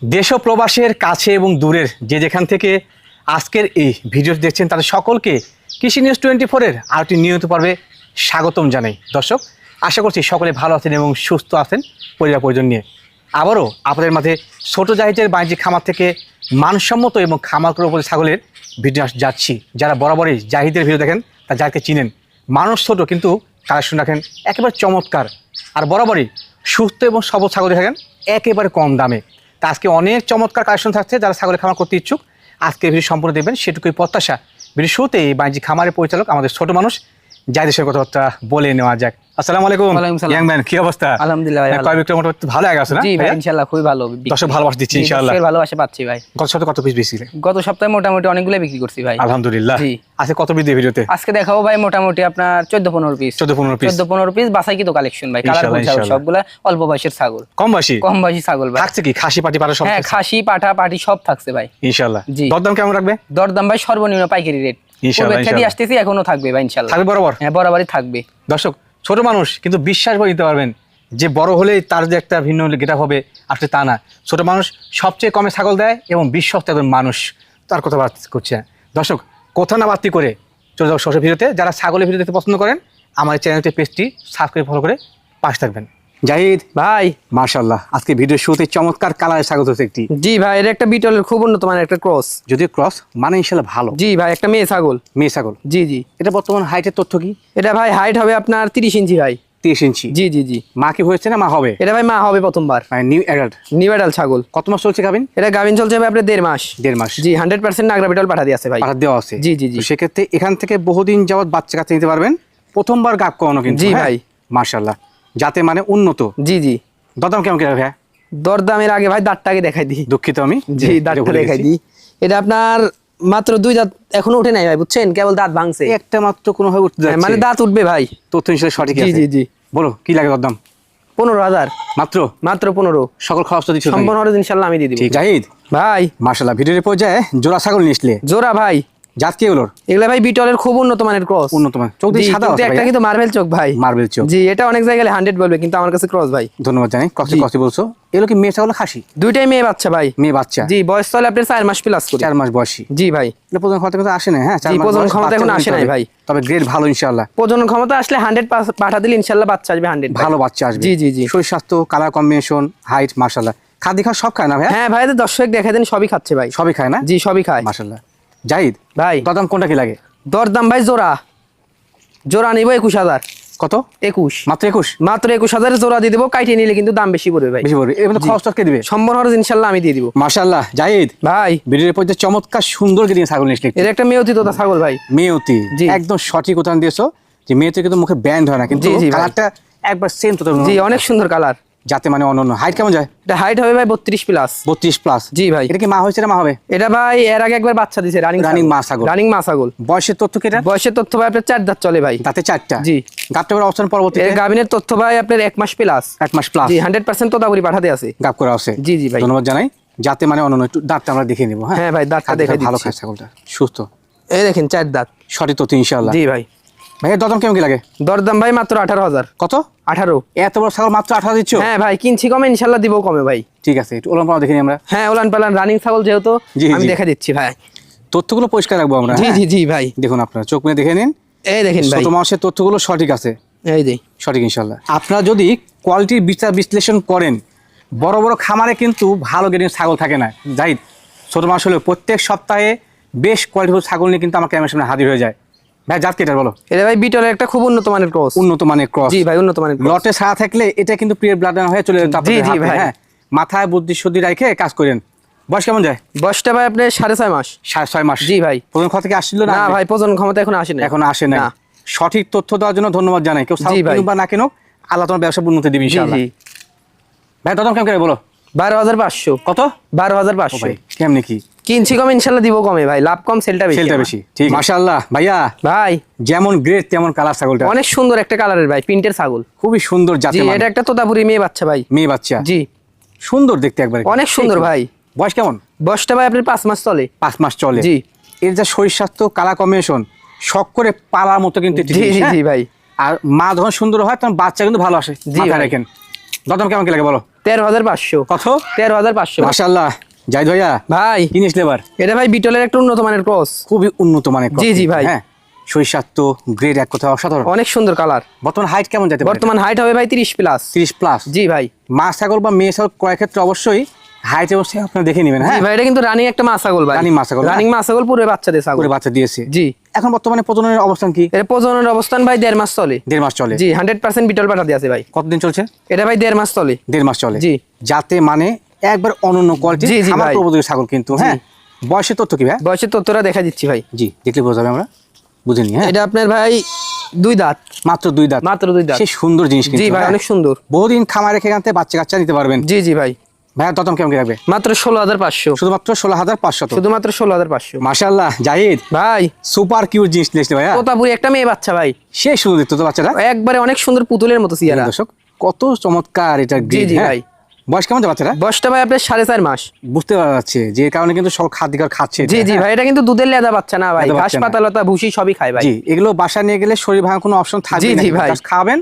দেশ ও প্রবাসের কাছে এবং দূরের যে যেখান থেকে আজকের এই ভিডিও দেখছেন তাদের সকলকে কৃষি নিউজ 24-এর আরেকটি নিয়মিত পর্বে স্বাগতম জানাই। দর্শক, আশা করছি সকলে ভালো আছেন এবং সুস্থ আছেন পরিবার পরিজন নিয়ে। আবারও আপনাদের মাঝে ছোট জাহিদের বাণিজ্যিক খামার থেকে মানসম্মত এবং খামার করার উপরে ছাগলের ভিডিও যাচ্ছি। যারা বরাবরই জাহিদের ভিডিও দেখেন তা যাকে চিনেন, মানুষ ছোট কিন্তু কালেকশন রাখেন একেবারে চমৎকার, আর বরাবরই সুস্থ এবং সবল ছাগল থাকেন একেবারে কম দামে। তা আজকে অনেক চমৎকার কালেকশন থাকছে। যারা ছাগলের খামার করতে ইচ্ছুক আজকে ভিডিও সম্পূর্ণ দেখবেন, সেটুকুই প্রত্যাশা। ভিডিও শুরুতে এই বাণিজ্যিক খামারের পরিচালক আমাদের ছোট মানুষ জাহিদের সাথে কথাবার্তা বলে নেওয়া যাক। আসসালামু আলাইকুম ইয়াং ম্যান, কি অবস্থা? আলহামদুলিল্লাহ ভাই, কয় বিক্রয় মোটামুটি ভালো আগে আছে না? জি ভাই, ইনশাআল্লাহ খুবই ভালো। দর্শক ভালোবাসা দিচ্ছি ইনশাআল্লাহ। ভালোবাসা পাচ্ছি ভাই। গত সপ্তাহে কত পিস বেশি? গত সপ্তাহে মোটামুটি অনেকগুলো বিক্রি করছি ভাই, আলহামদুলিল্লাহ। জি। আজকে কত পিস দিয়ে ভিডিওতে? আজকে দেখাবো ভাই মোটামুটি আপনার 14-15 পিস। 14-15 পিস বাছাই কিন্তু কালেকশন ভাই। কালারফুল ছাগল সবগুলা, অল্প বয়সের ছাগল, কম বয়সী ছাগল ভাই। থাকছে কি খাসি পাটি পাটা সব? হ্যাঁ, খাসি পাঠা পাটি সব থাকছে ভাই ইনশাআল্লাহ। জি। দরদাম কেমন রাখবে? দরদাম ভাই সর্বনিম্ন পাইকারি রেট পূর্বে আসতেছি, এখনো থাকবে ভাই ইনশাআল্লাহ। থাকবে বরাবর? হ্যাঁ, বরাবরই থাকবে। দর্শক, ছোট মানুষ কিন্তু বিশ্বাস করে নিতে পারবেন যে বড় হলেই তার যে একটা ভিন্ন গেটআপ হবে, আসলে তা না। ছোট মানুষ সবচেয়ে কমে ছাগল দেয় এবং বিশ্বস্ত একজন মানুষ, তার কথা করছে। দর্শক, কথা না বাড়তি করে চলে যাও সরাসরি ভিডিওতে। যারা ছাগলের ভিডিও দেখতে পছন্দ করেন আমার চ্যানেলটি পেজটি সাবস্ক্রাইব ফলো করে পাশে থাকবেন। জাহিদ ভাই মাশাআল্লাহ, আজকে ভিডিও শুরুতে চমৎকার কালারের ছাগল হচ্ছে একটি। জি ভাই, এটা একটা বিটলের খুব উন্নত মানের একটা ক্রস। যদি ক্রস মানে ইনশাআল্লাহ ভালো। জি ভাই, একটা মেয়ে ছাগল। মেয়ে ছাগল? জি জি। এটা বর্তমান হাইটের তথ্য কি? এটা ভাই হাইট হবে আপনার 30 ইঞ্চি ভাই। 30 ইঞ্চি? জি জি জি। মা কি হয়েছে না মা হবে? এটা ভাই মা হবে প্রথমবার, নিউ অ্যাডাল্ট। নিউ অ্যাডাল্ট ছাগল। কত মাস চলছে গাভিন? এটা গাভিন চলছে ভাই আপনার 1.5 মাস। 1.5 মাস? জি, 100% নাগরা বিটল পাঠা দিয়ে আছে ভাই। পাঠা দেওয়া আছে? জি জি জি। সেক্ষেত্রে এখান থেকে বহুদিন যাবত বাচ্চা কাচ্চা নিতে পারবেন, প্রথমবার গাব করানো কিন্তু। জি ভাই মাশাআল্লাহ, যাতে মানে উন্নত। জি জি। দরদাম কেমন কি ভাই? দরদামের আগে ভাই দাঁতটাকে দেখাই দিই। দুঃখিত আমি। জি, দাঁতটা দেখাই দিই। এটা আপনার মাত্র 2 দাঁত এখনো উঠে নাই ভাই, বুঝছেন? কেবল দাঁত ভাঙছে একটা মাত্র, কোনো ভাবে উঠতে যাচ্ছে মানে দাঁত উঠবে ভাই। তথ্য হিসেবে সঠিক জি আছে? জি জি। বলো কি লাগে দরদাম? 15,000 মাত্র? মাত্র 15। সকল খরচ তো দিচ্ছ? সম্পূর্ণ ইনশাআল্লাহ আমি দিয়ে দিব। ঠিক। জাহিদ ভাই মাশাআল্লাহ, ভিডিওর পর্যায়ে জোড়া ছাগল নিয়ে আসলে। জোড়া ভাই। জাত কি এগুলোর? এগুলা ভাই বিটলের খুব উন্নত মানের ক্রস। উন্নত মান? চোখ দিয়ে সাদা আছে একটা কিন্তু মার্বেল চোখ ভাই। মার্বেল চোখ? জি, এটা অনেক জায়গায় 100 বলবে কিন্তু আমার কাছে ক্রস ভাই। ধন্যবাদ জানাই। কষ্ট বলছো। এগুলো কি মেয়ে ছাগল খাসি? দুইটাই মেয়ে বাচ্চা ভাই। মেয়ে বাচ্চা? জি, বয়স চলে আপনার 4 মাস প্লাস করে। 4 মাস বয়সী? জি ভাই। এটা প্রজনন ক্ষমতা কিন্তু আসে না? হ্যাঁ, 4 জি, মাস প্রজনন বয়স, ক্ষমতা এখন আসে নাই ভাই। তবে গ্রেড ভালো ইনশাআল্লাহ। প্রজনন ক্ষমতা আসলে 100 পাঠা দিলে ইনশাআল্লাহ বাচ্চা আসবে 100 ভালো বাচ্চা আসবে। জি জি জি। শরীর স্বাস্থ্য, কালার কম্বিনেশন, হাইট মাশাআল্লাহ। খাদ্য খাওয়া সব খায় না ভাই? হ্যাঁ ভাই, দর্শক দেখা দেন সবই খাচ্ছে ভাই। সবই খায় না? জি, সবই খায় মাশাআল্লাহ। জাহিদ ভাই, দরদাম কোনটা কি লাগে? দরদাম ভাই জোড়া নিব 21,000। কত? 21। মাত্র 21? মাত্র 21,000 জোড়া দিয়ে দেবো। কাইটে নিলে কিন্তু দাম বেশি পড়বে ভাই। বেশি পড়বে? এর মধ্যে খরচ কে দিবে? সম্পূর্ণ ইনশাআল্লাহ আমি দিয়ে দিব। মাশাআল্লাহ। জাহিদ ভাই, ভিডিওর পর্যায়ে চমৎকার সুন্দর গিরিং ছাগল নিয়ে আসলে। এর একটা মেয়তি তোতা ছাগল ভাই। মেয়তি? জি। একদম সঠিক উদাহরণ দিয়েছো যে মেয়তি কিন্তু মুখে ব্যান্ড হয় না, কিন্তু জি, জি ভাই। কালারটা একবার সেম তো। জি, অনেক সুন্দর কালার। যাতে মানে অনন্য। হাইট কেমন যায়? এটা হাইট হবে ভাই 32 প্লাস। 32 প্লাস? জি ভাই। এটা কি মা হয়েছে না মা হবে? এটা ভাই এর আগে একবার বাচ্চা দিছে, রানিং মা ছাগল। রানিং মা ছাগল। বয়সের তথ্য কি এটা? বয়সের তথ্য ভাই আপনার 4 দাঁত চলে ভাই। তাতে 4টা? জি। গাবটা করার অবস্থান পরবর্তী? এর গাবিনের তথ্য ভাই আপনার 1 মাস প্লাস। 1 মাস প্লাস? জি, 100% তোতাপুরি পাঠাতে আছে। গাব করা আছে? জি জি ভাই। ধন্যবাদ জানাই। যাতে মানে অনন্য। একটু দাঁতটা আমরা দেখে নিব। হ্যাঁ ভাই, দাঁতটা দেখে ভালো দিচ্ছি। খায় ছাগলটা, সুস্থ। এই দেখেন 4 দাঁত। সঠিক তথ্য ইনশাআল্লাহ। জি ভাই। ভাই দরদাম কেমন কি লাগে? দরদাম ভাই মাত্র 18,000। কত? 18। এত বড় ছাগল মাত্র 18 দিচ্ছ? হ্যাঁ ভাই, কিনছি কমে ইনশাআল্লাহ দিব কমে ভাই। ঠিক আছে, একটু ওলান পালা দেখে নিই আমরা। হ্যাঁ, ওলান পালান রানিং ছাগল যেহেতু জি, আমি জি। দেখা দিচ্ছি ভাই। তথ্যগুলো পরিষ্কার রাখবো আমরা। জি হ্যাঁ? জি জি ভাই। দেখুন আপনারা চোখ মেলে দেখে নিন। এই দেখেন ভাই, ছোট মানুষের তথ্যগুলো সঠিক আছে? এই যে সঠিক ইনশাআল্লাহ। আপনারা যদি কোয়ালিটির বিচার বিশ্লেষণ করেন, বড় বড় খামারে কিন্তু ভালো গ্রেডের ছাগল থাকে না। জাহিদ ছোট মানুষ হলেও প্রত্যেক সপ্তাহে বেশ কোয়ালিটিফুল ছাগল নিয়ে কিন্তু আমার ক্যামেরার সামনে হাজির হয়ে যায়। ভাই জাত কি এটা বলো? এটা ভাই বিটলের একটা খুব উন্নত মানের ক্রস। উন্নত মানের ক্রস? জি ভাই, উন্নত মানের ক্রস। লটে ছাড়া থাকলে এটা কিন্তু প্রিয় ব্লাড হয়ে চলে যেত আপনাদের জি হাতে। ভাই। হ্যাঁ, মাথায় বুদ্ধি শুদ্ধি রেখে কাজ করেন। বয়স কেমন যায়? বয়সটা ভাই আপনার 6.5 মাস। 6.5 মাস? জি ভাই। প্রথম কথা থেকে আসছিল না? না ভাই, প্রজনন ক্ষমতা এখন আসে না। এখন আসে না। না। সঠিক তথ্য দেওয়ার জন্য ধন্যবাদ জানাই। কেউ ছাগল জি ভাই। কিনুক বা না কিনুক, আল্লাহ তোমার ব্যবসা উন্নতি দিবে জি ইনশাআল্লাহ। জি। ভাই দরদাম কেমন করে বলো? 12,500। কত? 12,500। ভাই কেমনে কি? কিনছি কম ইনশাআল্লাহ দিব কমে ভাই। লাভ কম, সেলটা বেশি। সেলটা বেশি? ঠিক। মাশাআল্লাহ ভাইয়া, ভাই যেমন গ্রেড তেমন কালার ছাগলটা। অনেক সুন্দর একটা কালারের ভাই, প্রিন্টের ছাগল। খুবই সুন্দর জি, জাতের। এটা একটা তোতাপুরি মেয়ে বাচ্চা ভাই। মেয়ে বাচ্চা? জি। সুন্দর দেখতে একবারে। অনেক সুন্দর ভাই। বয়স কেমন? বয়সটা ভাই আপনার 5 মাস চলে। 5 মাস চলে? জি। এর যা শরীর স্বাস্থ্য, কালার কম্বিনেশন, শখ করে পালার মতো কিন্তু একটি জি জিনিস, জি হ্যাঁ? জি ভাই। আর মা যখন সুন্দর হয় তখন বাচ্চা কিন্তু ভালো আসে। জি মাথায় ভাই। রাখেন। দরদাম কেমন কি লাগে বলো? 13,500। কত? 13,500। মাশাআল্লাহ জাহিদ ভাইয়া ভাই কি নিয়েছিলে এবার? এটা ভাই বিটলের একটা উন্নত মানের ক্রস। খুবই উন্নত মানের cross জি, জি ভাই। হ্যাঁ শৈশাক্ত গ্রেড এক কথা অসাধারণ। অনেক সুন্দর কালার। বর্তমান হাইট কেমন যেতে পারে? বর্তমান হাইট হবে ভাই 30 প্লাস। 30 প্লাস। জি ভাই। মা ছাগল বা মেয়ে ছাগল ক্রয়ের ক্ষেত্রে অবশ্যই হাইট অবশ্যই আপনি দেখে নেবেন। জি হ্যাঁ ভাই এটা কিন্তু রানিং একটা মা ছাগল ভাই। রানিং মা ছাগল, রানিং মা ছাগল পুরো বাচ্চা দিয়ে ছাগল। করে বাচ্চা দিয়েছে। জি। এখন বর্তমানে প্রজননের অবস্থান কি? এর প্রজননের অবস্থান ভাই 1.5 মাস চলে। 1.5 মাস চলে। জি 100% বিটল পাঠা দিয়ে আছে ভাই। কতদিন চলছে? এটা ভাই 1.5 মাস চলে। 1.5 মাস চলে। জি। যাতে মানে একবার অনন্য কোয়ালিটি জি, জি আমার ভাই। প্রবোধক ছাগল কিন্তু। হ্যাঁ বয়সের তথ্য কি ভাই? বয়সের তথ্যটা দেখা দিচ্ছি ভাই। জি দেখলে বোঝা যাবে, আমরা বুঝে নি। হ্যাঁ এটা আপনার ভাই 2 দাঁত। মাত্র 2 দাঁত। মাত্র 2 দাঁত। সেই সুন্দর জিনিস কিন্তু। জি ভাই হ্যাঁ? অনেক সুন্দর। বহুদিন খামার রেখে এখান থেকে বাচ্চা কাচ্চা নিতে পারবেন। জি জি ভাই। ভাইয়া দতম কেমন কি রাখবে? মাত্র 16,500। শুধুমাত্র 16,500। শুধুমাত্র 16,500। মাশাআল্লাহ জাহিদ ভাই সুপার কিউট জিনিস নিয়েছে ভাইয়া। তোতাপুরি একটা মেয়ে বাচ্চা ভাই। সেই সুন্দর দেখতে তো বাচ্চাটা। একবারে অনেক সুন্দর পুতুলের মতো চেহারা। দর্শক কত চমৎকার এটা জি গ্রিড। জি হ্যাঁ ভাই। বয়স কেমন যাবে বাচ্চাটা? বয়সটা ভাই আপনার 4.5 মাস। বুঝতে পারা যাচ্ছে যে কারণে কিন্তু সব খাদ্যকর খাচ্ছে এটা। জি জি হ্যাঁ? ভাই এটা কিন্তু দুধের লেদা বাচ্চা না ভাই, লেদা ঘাস বাচ্চা না। পাতা লতা ভুসি সবই খায় ভাই। জি এগুলো বাসা নিয়ে গেলে শরীর ভাঙার কোনো অপশন থাকবে জি, না। জি ভাই। জাস্ট খাবেন,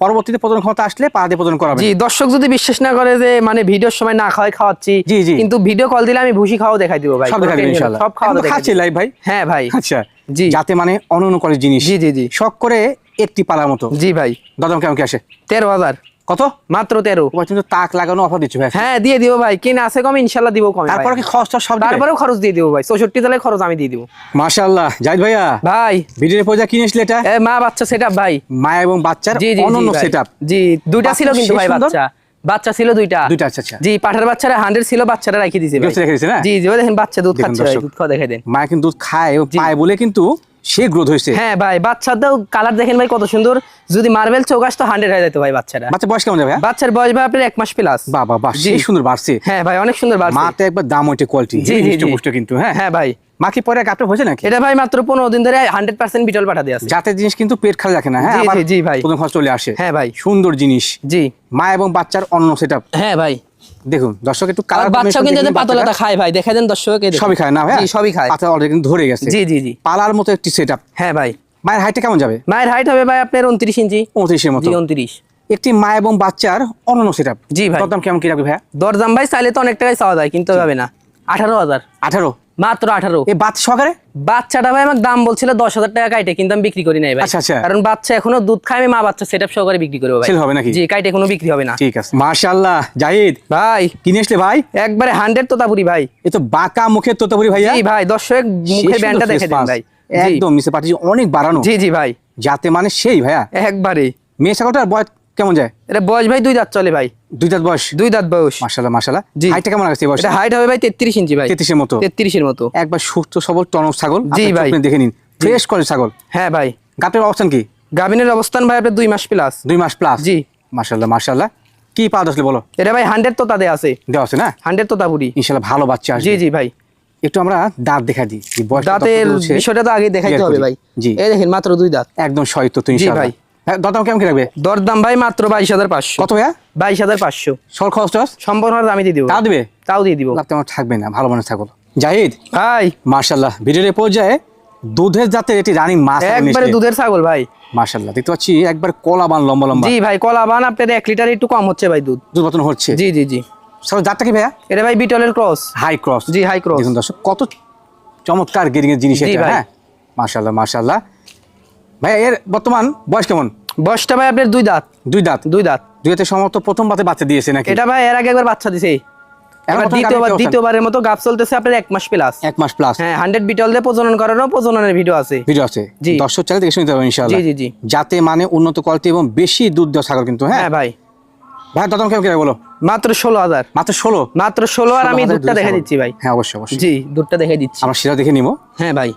পরবর্তীতে প্রজনন ক্ষমতা আসলে পা দিয়ে প্রজনন করাবেন। জি দর্শক যদি বিশ্বাস না করে যে মানে ভিডিওর সময় না খাওয়াচ্ছি, জি, জি। কিন্তু ভিডিও কল দিলে আমি ভুসি খাওয়া দেখাই দিব ভাই। সব দেখাবেন ইনশাআল্লাহ। সব খাওয়া দেখাই খাচ্ছে দিব। লাইভ ভাই। হ্যাঁ ভাই। আচ্ছা জি। যাতে মানে অনন্য করে জিনিস। জি, জি, জি। শখ করে একটি পালার মতো। জি ভাই। দাদম কেমন কি আসে? 13,000। কত? মাত্র 13। ওই কিন্তু তাক লাগানো অফার দিচ্ছে ভাই। হ্যাঁ দিয়ে দিব ভাই, কিনা আছে কম ইনশাআল্লাহ দিব কম। তারপরে কি খরচ সব দিবে? তারপরেও খরচ দিয়ে দিব ভাই, 64 তালের খরচ আমি দিয়ে দিব। মাশাআল্লাহ জাহিদ ভাইয়া ভাই ভিডিওর পয়সা কি নিয়েছিলে এটা? এ মা বাচ্চা সেটআপ ভাই। মা এবং বাচ্চার জি জি অনন্য ভাই। সেটআপ। জি দুইটা ছিল কিন্তু ভাই সুন্দর? বাচ্চা। বাচ্চা ছিল দুইটা। দুইটা আচ্ছা আচ্ছা। জি পাঠার বাচ্চারা 100 ছিল, বাচ্চারা রাখি দিয়েছে ভাই। রেখে দিয়েছে না? জি জি ওই দেখেন বাচ্চা দুধ দেখুন খাচ্ছে ভাই, দর্শক। দুধ খাওয়া দেখাই দেন। মা কিন্তু দুধ খায় ও পায় বলে কিন্তু সে গ্রোথ হয়েছে। হ্যাঁ ভাই বাচ্চাটাও কালার দেখেন ভাই কত সুন্দর। যদি মার্বেল চোখ আসতো 100 হয়ে যেত ভাই বাচ্চাটা। বাচ্চা বয়স কেমন যাবে? বাচ্চার বয়স ভাই আপনার 1 মাস প্লাস। বাবা বাহ জি। সেই সুন্দর বাড়ছে। হ্যাঁ ভাই অনেক সুন্দর বাচ্চা। মাতে একবার দাম ওইটা কোয়ালিটি। জি, জি, জি। পুষ্ট কিন্তু। হ্যাঁ হ্যাঁ ভাই। মা কি পরে গাপটা হয়েছে নাকি? এটা ভাই মাত্র 15 দিন ধরে 100% বিটল পাঠা দিয়ে আছে। জাতের জিনিস কিন্তু পেট খালি রাখে না। হ্যাঁ জি, আবার জি, জি ভাই। প্রথম খরচ চলে আসে। হ্যাঁ ভাই। সুন্দর জিনিস। জি। মা এবং বাচ্চার অন্য সেটআপ। হ্যাঁ ভাই। দেখুন দর্শক একটু আর কালার বাচ্চা কিন্তু পাতলাটা খায় ভাই, দেখা দেন দর্শককে দেখুন। সবই খায় না ভাই? জি সবই খায়। পাতা অলরেডি কিন্তু ধরে গেছে। জি জি জি। পালার মতো একটি সেটআপ। হ্যাঁ ভাই। মায়ের হাইটটা কেমন যাবে? মায়ের হাইট হবে ভাই আপনার 29 ইঞ্চি। 29 এর মতো। জি 29। একটি মা এবং বাচ্চার অনন্য সেটআপ। জি ভাই। দাম কেমন কি রাখবে ভাইয়া? দরদাম ভাই চাইলে তো অনেক টাকায় চাওয়া যায়, কিন্তু হবে না। 18,000। 18? মাত্র 18। এই বাচ্চা সহকারে? বাচ্চাটা ভাই আমার দাম বলছিল 10,000 টাকা কাইটে, কিন্তু আমি বিক্রি করি নাই ভাই। আচ্ছা, আচ্ছা। কারণ বাচ্চা এখনো দুধ খায়, আমি মা বাচ্চা সেটআপ সহকারে বিক্রি করব ভাই। সেল হবে নাকি? জি কাইটে কোনো বিক্রি হবে না। ঠিক আছে মাশাআল্লাহ জাহিদ ভাই কিনে আসলে ভাই? একবারে 100 তোতাপুরি ভাই। এ তো বাঁকা মুখের তোতাপুরি ভাইয়া। জি ভাই দর্শক মুখে ব্যান্ডটা দেখে দেন ভাই। জি। একদম নিচে পাটি অনেক বাড়ানো। জি জি ভাই। যাতে মানে সেই ভাইয়া একবারে। মেয়ে ছাগলটার বয়স কেমন যায়? এটা বয়স ভাই 2 দাঁত চলে ভাই। 2 দাঁত বয়স? 2 দাঁত বয়স। মাশাআল্লাহ মাশাআল্লাহ। জি। হাইটটা কেমন আছে এই বয়সে? এটা হাইট হবে ভাই 33 ইঞ্চি ভাই। 33 এর মতো। 33 এর মতো। একবার সুস্থ সবল টনক ছাগল। জি আপনার ভাই। চোখে দেখে নিন ফ্রেশ করে ছাগল। হ্যাঁ ভাই। গাপের অবস্থান কি? গাভিনের অবস্থান ভাই আপনার 2 মাস প্লাস। 2 মাস প্লাস। জি। মাশাআল্লাহ মাশাআল্লাহ। কি পা আসলে বলো? এটা ভাই 100 তোতা দেয়া আছে। দেওয়া আছে না? 100 তোতাপুরি। ইনশাআল্লাহ ভালো বাচ্চা আসবে। জি জি ভাই। একটু আমরা দাঁত দেখা দিই। এই বয়সটা দাঁতের কত রয়েছে? বিষয়টা তো আগে দেখাইতে হবে ভাই। জি। এই দেখেন মাত্র 2 দাঁত। একদম সহিত তো ইনশাআল্লাহ। ভাই। হ্যাঁ দাম কেমন কি রাখবে? দরদাম ভাই মাত্র 22,500। কত ভাইয়া? 22,500। সর খরচ টস সম্পূর্ণ দামই দিয়ে দিব। তাও দিবে? তাও দিয়ে দিব। লাভ তেমন থাকবে না, ভালো মানের ছাগল। জাহিদ ভাই মাশাআল্লাহ ভিডিওর এই পর্যায়ে দুধের জাতের এটি রানিং মাছ একবারে দুধের ছাগল ভাই। মাশাআল্লাহ দেখতে পাচ্ছি একবার কলাবান লম্বা লম্বা। জি ভাই কলাবান আপনার 1 লিটার একটু কম হচ্ছে ভাই দুধ। দুধ মতন হচ্ছে। জি জি জি। ছাগল জাতটা কি ভাইয়া? এটা ভাই বিটলের ক্রস। High cross. জি হাই ক্রস। দেখুন দর্শক কত চমৎকার গেরিং এর জিনিস জি এটা। ভাই। হ্যাঁ মাশাআল্লাহ মাশাআল্লাহ। ভাইয়া এর বর্তমান বয়স কেমন? বয়সটা ভাই আপনার 2 দাঁত। 2 দাঁত। 2 দাঁত। 2 দাঁতে সম্ভবত প্রথম বাতে বাচ্চা দিয়েছে নাকি? এটা ভাই এর আগে একবার বাচ্চা দিছে। এবার প্রথম গাভীর দ্বিতীয়বারের মতো গাব চলতেছে আপনার 1 মাস প্লাস। 1 মাস প্লাস। হ্যাঁ 100 বিটল দিয়ে প্রজনন করানো, প্রজননের ভিডিও আছে। ভিডিও আছে। জি। দর্শক চাইলে দেখে শুনতে পারবেন ইনশাআল্লাহ। জি জি জি। যাতে মানে উন্নত কোয়ালিটি এবং বেশি দুধ দেওয়া ছাগল কিন্তু। হ্যাঁ হ্যাঁ ভাই। ভাই দাম কেমন কি রাখবে বলো? মাত্র 16,000। মাত্র 16? মাত্র 16 আর আমি 16,000 দুধটা দেখে ছাগল। দিচ্ছি ভাই। হ্যাঁ অবশ্যই অবশ্যই। জি দুধটা দেখে দিচ্ছি। আমরা সেটা দেখে নিব। হ্যাঁ ভাই।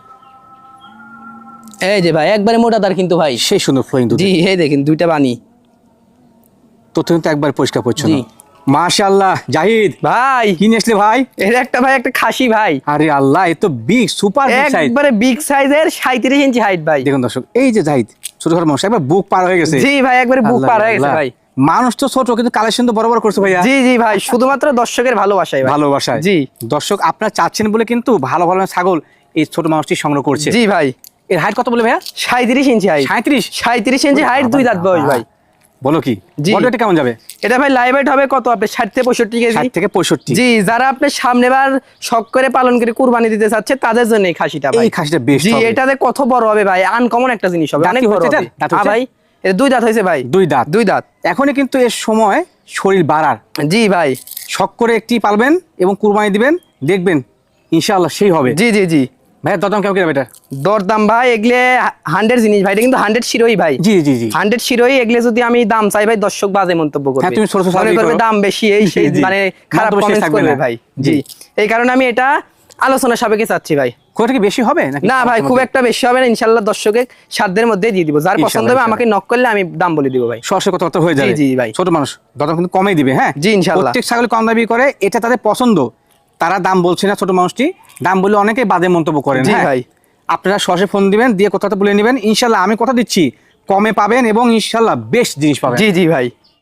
এই যে ভাই একবারে মোটাদার কিন্তু ভাই। সেই সুন্দর ফ্লোয়িং দুধ। জি এই দেখেন দুইটা বানি। তথ্য কিন্তু একবার পরিষ্কার পরিচ্ছন্ন। জি। মাশাআল্লাহ জাহিদ ভাই কি নিয়ে আসলে ভাই? এর একটা ভাই একটা খাসি ভাই। আরে আল্লাহ এ তো বিগ সুপার বিগ সাইজ। একবারে বিগ সাইজের 37 ইঞ্চি হাইট ভাই। দেখুন দর্শক এই যে জাহিদ ছোটখাটো মানুষ একবার বুক পার হয়ে গেছে। জি ভাই একবারে বুক আল্লাহ, পার হয়ে গেছে আল্লাহ। ভাই। মানুষ তো ছোট কিন্তু কালেকশন তো বড় বড় করছে ভাইয়া। জি জি ভাই শুধুমাত্র দর্শকের ভালোবাসায় ভাই। ভালোবাসায়। জি। দর্শক আপনারা চাচ্ছেন বলে কিন্তু ভালো ভালো ছাগল এই ছোট মানুষটি সংগ্রহ করছে। জি ভাই। এর হাইট কত বলে ভাইয়া? 37 ইঞ্চি হাইট। 37? 37 ইঞ্চি হাইট 2 দাঁত বয়স ভাই। বলো কি জি। বলো এটা কেমন যাবে? এটা ভাই লাইভ ওয়েট হবে কত আপনি 60 থেকে 65 কেজি। 60 থেকে 65। জি, যারা আপনি সামনেবার শখ করে পালন করে কুরবানি দিতে চাচ্ছে তাদের জন্য এই খাসিটা ভাই। এই খাসিটা বেস্ট জি, হবে। এটাতে কত বড় হবে ভাই, আনকমন একটা জিনিস হবে, দাঁত অনেক কি বড় হচ্ছে হবে। এটার? দাঁত হ্যাঁ হচ্ছে? ভাই, এটা 2 দাঁত হয়েছে ভাই। 2 দাঁত। 2 দাঁত। এখনই কিন্তু এর সময় শরীর বাড়ার, জি ভাই। শখ করে একটি পালবেন এবং কুরবানি দিবেন, দেখবেন ইনশাআল্লাহ সেই হবে। জি জি জি। ভাই দরদাম কেমন কি হবে এটা? দরদাম ভাই এগলে 100 জিনিস ভাই, এটা কিন্তু 100 শিরোই ভাই। জি জি জি। 100 শিরোই, এগলে যদি আমি দাম চাই ভাই দর্শক বাজে মন্তব্য করবে। হ্যাঁ, তুমি ছোট ছোট মনে সার্ভে করবে করো। দাম বেশি, এই সেই জি, জি। মানে খারাপ মন্তব্য শেষ কমেন্টস থাকবে করবে না। ভাই। জি। জি, এই কারণে আমি এটা আলোচনা সাপেক্ষে চাচ্ছি ভাই। খুব একটা কি বেশি হবে নাকি? না ভাই, খুব একটা বেশি হবে না, ইনশাআল্লাহ দর্শকের সাধ্যের মধ্যে দিয়ে দিব। যার পছন্দ ইনশাআল্লাহ, হবে আমাকে নক করলে আমি দাম বলে দিব ভাই। সরাসরি কথা হয়ে যাবে। জি, জি ভাই। ছোট মানুষ দরদাম কিন্তু কমেই দিবে। হ্যাঁ জি, ইনশাআল্লাহ। প্রত্যেক ছাগল কম দাবি করে, এটা তাদের পছন্দ, তারা দাম বলছে না। ছোট মানুষটি দাম বলে অনেকেই বাদে মন্তব্য করেন। জি হ্যাঁ ভাই। আপনারা সরাসরি ফোন দিবেন, দিয়ে কথাটা বলে নেবেন। ইনশাআল্লাহ আমি কথা দিচ্ছি কমে পাবেন এবং ইনশাআল্লাহ বেস্ট জিনিস পাবেন। জি জি ভাই।